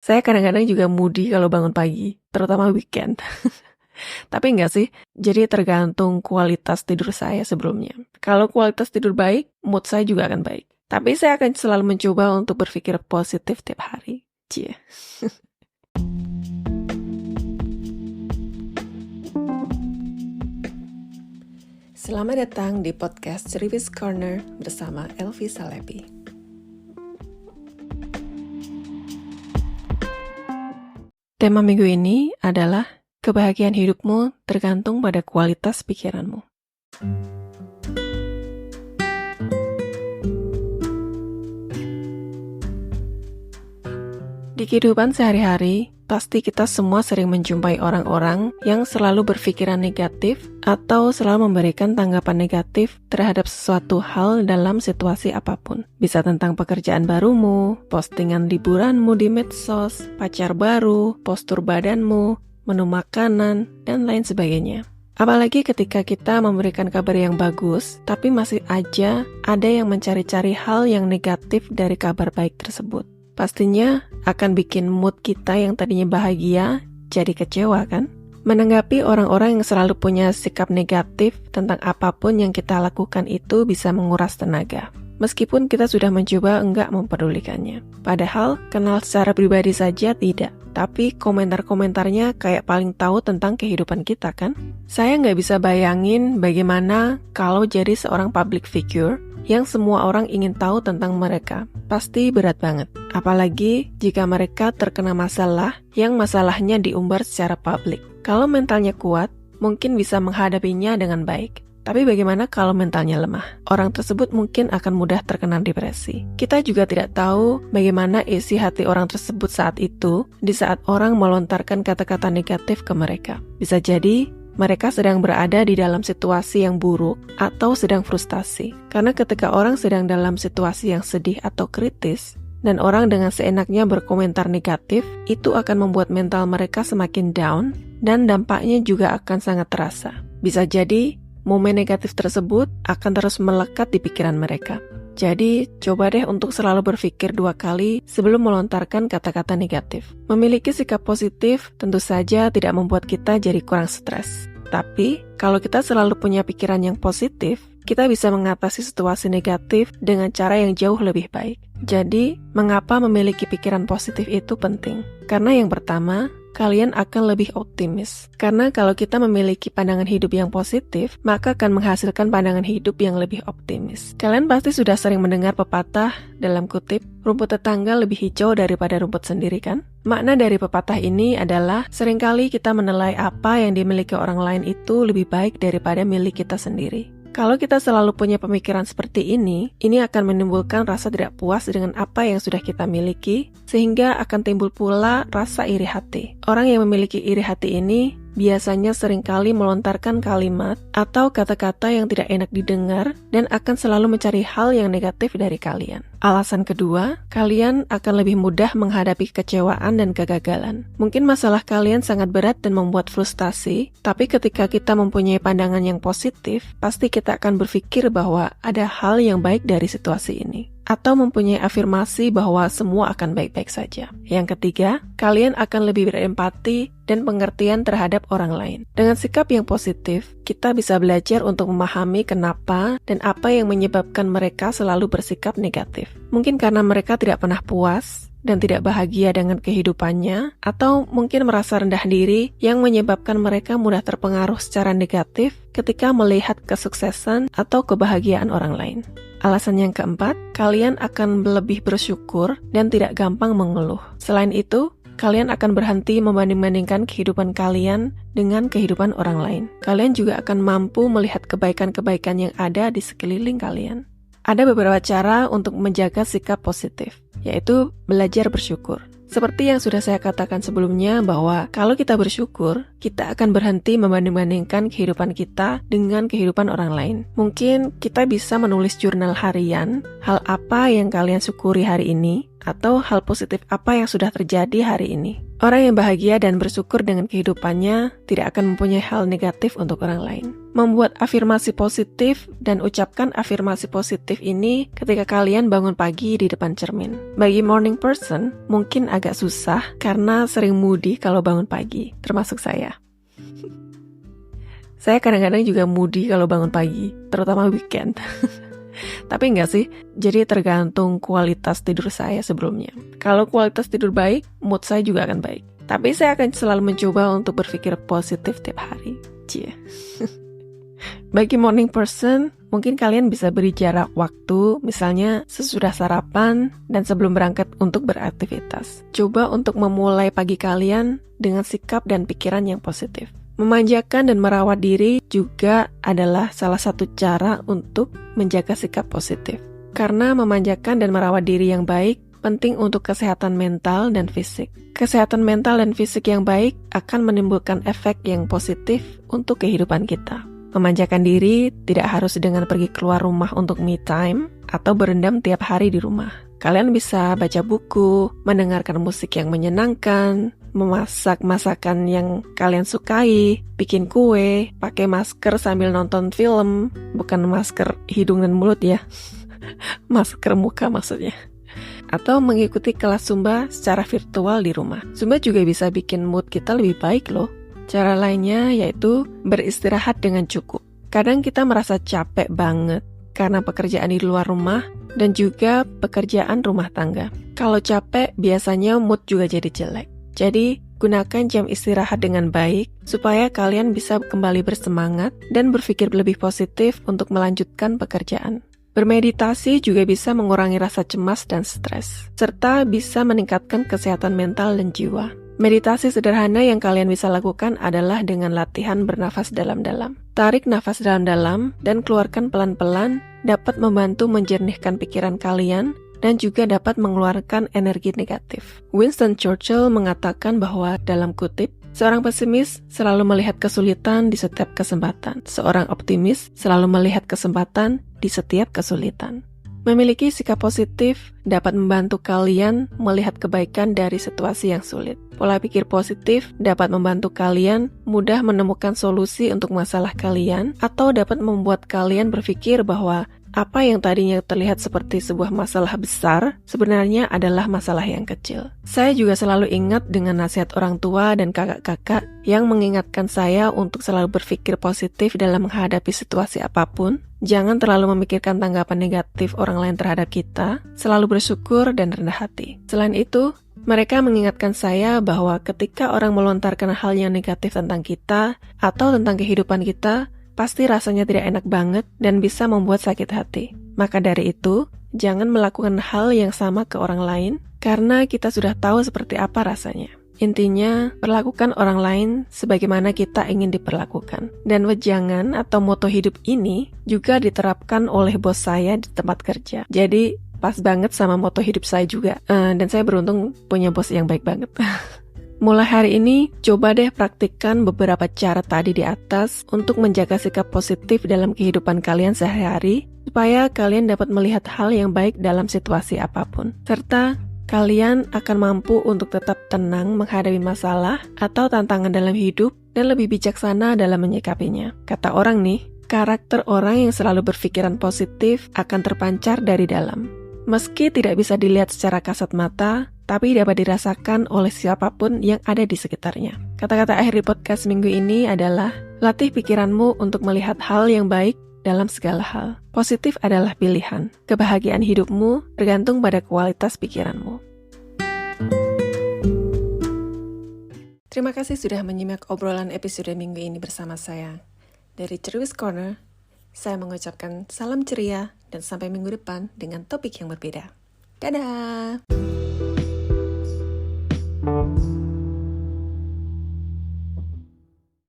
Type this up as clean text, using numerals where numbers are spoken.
Saya kadang-kadang juga moody kalau bangun pagi, terutama weekend. Tapi enggak sih, jadi tergantung kualitas tidur saya sebelumnya. Kalau kualitas tidur baik, mood saya juga akan baik. Tapi saya akan selalu mencoba untuk berpikir positif tiap hari. Cie. Selamat datang di podcast Cerewis Corner bersama Elvi Salebi. Tema minggu ini adalah kebahagiaan hidupmu tergantung pada kualitas pikiranmu. Di kehidupan sehari-hari, pasti kita semua sering menjumpai orang-orang yang selalu berpikiran negatif atau selalu memberikan tanggapan negatif terhadap sesuatu hal dalam situasi apapun. Bisa tentang pekerjaan barumu, postingan liburanmu di medsos, pacar baru, postur badanmu, menu makanan, dan lain sebagainya. Apalagi ketika kita memberikan kabar yang bagus, tapi masih aja ada yang mencari-cari hal yang negatif dari kabar baik tersebut. Pastinya akan bikin mood kita yang tadinya bahagia jadi kecewa kan? Menanggapi orang-orang yang selalu punya sikap negatif tentang apapun yang kita lakukan itu bisa menguras tenaga. Meskipun kita sudah mencoba enggak mempedulikannya. Padahal kenal secara pribadi saja tidak. Tapi komentar-komentarnya kayak paling tahu tentang kehidupan kita kan? Saya nggak bisa bayangin bagaimana kalau jadi seorang public figure yang semua orang ingin tahu tentang mereka. Pasti berat banget. Apalagi jika mereka terkena masalah yang masalahnya diumbar secara publik. Kalau mentalnya kuat, mungkin bisa menghadapinya dengan baik. Tapi bagaimana kalau mentalnya lemah? Orang tersebut mungkin akan mudah terkena depresi. Kita juga tidak tahu bagaimana isi hati orang tersebut saat itu, di saat orang melontarkan kata-kata negatif ke mereka. Bisa jadi mereka sedang berada di dalam situasi yang buruk atau sedang frustasi. Karena ketika orang sedang dalam situasi yang sedih atau kritis, dan orang dengan seenaknya berkomentar negatif, itu akan membuat mental mereka semakin down, dan dampaknya juga akan sangat terasa. Bisa jadi, momen negatif tersebut akan terus melekat di pikiran mereka. Jadi, coba deh untuk selalu berpikir 2 kali sebelum melontarkan kata-kata negatif. Memiliki sikap positif tentu saja tidak membuat kita jadi kurang stres. Tapi, kalau kita selalu punya pikiran yang positif, kita bisa mengatasi situasi negatif dengan cara yang jauh lebih baik. Jadi, mengapa memiliki pikiran positif itu penting? Karena yang pertama, kalian akan lebih optimis. Karena kalau kita memiliki pandangan hidup yang positif, maka akan menghasilkan pandangan hidup yang lebih optimis. Kalian pasti sudah sering mendengar pepatah, dalam kutip, rumput tetangga lebih hijau daripada rumput sendiri kan? Makna dari pepatah ini adalah, seringkali kita menilai apa yang dimiliki orang lain itu lebih baik daripada milik kita sendiri. Kalau kita selalu punya pemikiran seperti ini akan menimbulkan rasa tidak puas dengan apa yang sudah kita miliki, sehingga akan timbul pula rasa iri hati. Orang yang memiliki iri hati ini biasanya seringkali melontarkan kalimat atau kata-kata yang tidak enak didengar dan akan selalu mencari hal yang negatif dari kalian. Alasan kedua, kalian akan lebih mudah menghadapi kekecewaan dan kegagalan. Mungkin masalah kalian sangat berat dan membuat frustasi, tapi ketika kita mempunyai pandangan yang positif, pasti kita akan berpikir bahwa ada hal yang baik dari situasi ini. Atau mempunyai afirmasi bahwa semua akan baik-baik saja. Yang ketiga, kalian akan lebih berempati dan pengertian terhadap orang lain. Dengan sikap yang positif, kita bisa belajar untuk memahami kenapa dan apa yang menyebabkan mereka selalu bersikap negatif. Mungkin karena mereka tidak pernah puas dan tidak bahagia dengan kehidupannya, atau mungkin merasa rendah diri yang menyebabkan mereka mudah terpengaruh secara negatif ketika melihat kesuksesan atau kebahagiaan orang lain. Alasan yang keempat, kalian akan lebih bersyukur dan tidak gampang mengeluh. Selain itu, kalian akan berhenti membanding-bandingkan kehidupan kalian dengan kehidupan orang lain. Kalian juga akan mampu melihat kebaikan-kebaikan yang ada di sekeliling kalian. Ada beberapa cara untuk menjaga sikap positif, yaitu belajar bersyukur. Seperti yang sudah saya katakan sebelumnya bahwa kalau kita bersyukur, kita akan berhenti membanding-bandingkan kehidupan kita dengan kehidupan orang lain. Mungkin kita bisa menulis jurnal harian, hal apa yang kalian syukuri hari ini, atau hal positif apa yang sudah terjadi hari ini. Orang yang bahagia dan bersyukur dengan kehidupannya tidak akan mempunyai hal negatif untuk orang lain. Membuat afirmasi positif dan ucapkan afirmasi positif ini ketika kalian bangun pagi di depan cermin. Bagi morning person, mungkin agak susah karena sering moody kalau bangun pagi, termasuk saya. Saya kadang-kadang juga moody kalau bangun pagi, terutama weekend. Tapi enggak sih, jadi tergantung kualitas tidur saya sebelumnya. Kalau kualitas tidur baik, mood saya juga akan baik. Tapi saya akan selalu mencoba untuk berpikir positif tiap hari. Cie. Bagi morning person, mungkin kalian bisa beri jarak waktu, misalnya sesudah sarapan dan sebelum berangkat untuk beraktivitas. Coba untuk memulai pagi kalian dengan sikap dan pikiran yang positif. Memanjakan dan merawat diri juga adalah salah satu cara untuk menjaga sikap positif. Karena memanjakan dan merawat diri yang baik penting untuk kesehatan mental dan fisik. Kesehatan mental dan fisik yang baik akan menimbulkan efek yang positif untuk kehidupan kita. Memanjakan diri tidak harus dengan pergi keluar rumah untuk me time atau berendam tiap hari di rumah. Kalian bisa baca buku, mendengarkan musik yang menyenangkan, memasak masakan yang kalian sukai, bikin kue, pakai masker sambil nonton film, bukan masker hidung dan mulut ya, masker muka maksudnya. Atau mengikuti kelas Zumba secara virtual di rumah. Zumba juga bisa bikin mood kita lebih baik loh. Cara lainnya yaitu beristirahat dengan cukup. Kadang kita merasa capek banget karena pekerjaan di luar rumah dan juga pekerjaan rumah tangga. Kalau capek, biasanya mood juga jadi jelek. Jadi, gunakan jam istirahat dengan baik supaya kalian bisa kembali bersemangat dan berpikir lebih positif untuk melanjutkan pekerjaan. Bermeditasi juga bisa mengurangi rasa cemas dan stres, serta bisa meningkatkan kesehatan mental dan jiwa. Meditasi sederhana yang kalian bisa lakukan adalah dengan latihan bernafas dalam-dalam. Tarik nafas dalam-dalam dan keluarkan pelan-pelan dapat membantu menjernihkan pikiran kalian dan juga dapat mengeluarkan energi negatif. Winston Churchill mengatakan bahwa dalam kutip, seorang pesimis selalu melihat kesulitan di setiap kesempatan. Seorang optimis selalu melihat kesempatan di setiap kesulitan. Memiliki sikap positif dapat membantu kalian melihat kebaikan dari situasi yang sulit. Pola pikir positif dapat membantu kalian mudah menemukan solusi untuk masalah kalian atau dapat membuat kalian berpikir bahwa apa yang tadinya terlihat seperti sebuah masalah besar, sebenarnya adalah masalah yang kecil. Saya juga selalu ingat dengan nasihat orang tua dan kakak-kakak yang mengingatkan saya untuk selalu berpikir positif dalam menghadapi situasi apapun. Jangan terlalu memikirkan tanggapan negatif orang lain terhadap kita, selalu bersyukur dan rendah hati. Selain itu, mereka mengingatkan saya bahwa ketika orang melontarkan hal yang negatif tentang kita atau tentang kehidupan kita, pasti rasanya tidak enak banget dan bisa membuat sakit hati. Maka dari itu, jangan melakukan hal yang sama ke orang lain karena kita sudah tahu seperti apa rasanya. Intinya, perlakukan orang lain sebagaimana kita ingin diperlakukan. Dan wejangan atau moto hidup ini juga diterapkan oleh bos saya di tempat kerja. Jadi, pas banget sama moto hidup saya juga. Dan saya beruntung punya bos yang baik banget. Mulai hari ini, coba deh praktikkan beberapa cara tadi di atas untuk menjaga sikap positif dalam kehidupan kalian sehari-hari, supaya kalian dapat melihat hal yang baik dalam situasi apapun. Serta, kalian akan mampu untuk tetap tenang menghadapi masalah atau tantangan dalam hidup dan lebih bijaksana dalam menyikapinya. Kata orang nih, karakter orang yang selalu berpikiran positif akan terpancar dari dalam. Meski tidak bisa dilihat secara kasat mata, tapi dapat dirasakan oleh siapapun yang ada di sekitarnya. Kata-kata akhir di podcast minggu ini adalah, latih pikiranmu untuk melihat hal yang baik dalam segala hal. Positif adalah pilihan. Kebahagiaan hidupmu bergantung pada kualitas pikiranmu. Terima kasih sudah menyimak obrolan episode minggu ini bersama saya. Dari Cerewis Corner, saya mengucapkan salam ceria dan sampai minggu depan dengan topik yang berbeda. Dadah!